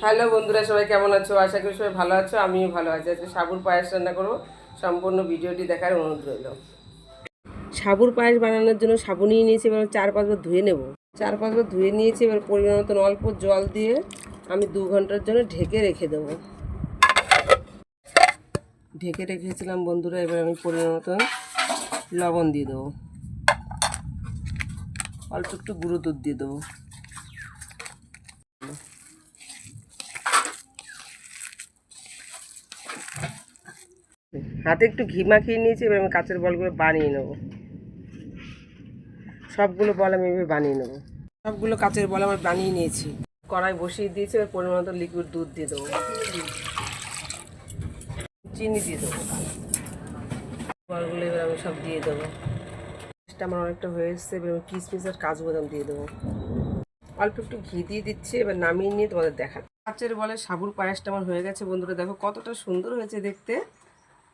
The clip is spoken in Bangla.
হ্যালো বন্ধুরা, সবাই কেমন আছো? আশা করি সবাই ভালো আছো, আমিও ভালো আছি। আজকে সাবুর পায়েস রান্না করবো, সম্পূর্ণ ভিডিওটি দেখার অনুরোধ রইল। সাবুর পায়েস বানানোর জন্য সাবু নিয়ে নিয়েছি, এবার 4-5 বার ধুয়ে নেব। 4-5 বার ধুয়ে নিয়েছি, এবার পরিমাণ মতন অল্প জল দিয়ে আমি 2 ঘন্টার জন্য ঢেকে রেখে দেবো। ঢেকে রেখেছিলাম বন্ধুরা, এবার আমি পরিমাণ মতন লবণ দিয়ে দেবো, অল্প একটু গুঁড়ো দুধ দিয়ে দেবো। হাতে একটু ঘি মাখিয়ে নিয়েছি, এবার আমি কাঁচের বলগুলো বানিয়ে নেব। সবগুলো বল আমি এভাবে বানিয়ে নেব। সবগুলো কাঁচের বল আমি বানিয়ে নিয়েছি। কড়াই বসিয়ে দিয়েছি, এবার পরিমাণ মতো লিকুইড দুধ দিয়ে দেবো, চিনি দিয়ে দেবো। বলগুলো এবার আমি সব দিয়ে দেবো। এটা আমার অনেকটা হয়ে এসছে, এবার আমি কিশমিশ আর কাজু বাদাম দিয়ে দেবো। অল্প একটু ঘি দিয়ে দিচ্ছি, এবার নামিয়ে নিয়ে তোমাদের দেখা। কাঁচের বলে সাবুর পায়েসটা আমার হয়ে গেছে বন্ধুরা, দেখো কতটা সুন্দর হয়েছে দেখতে।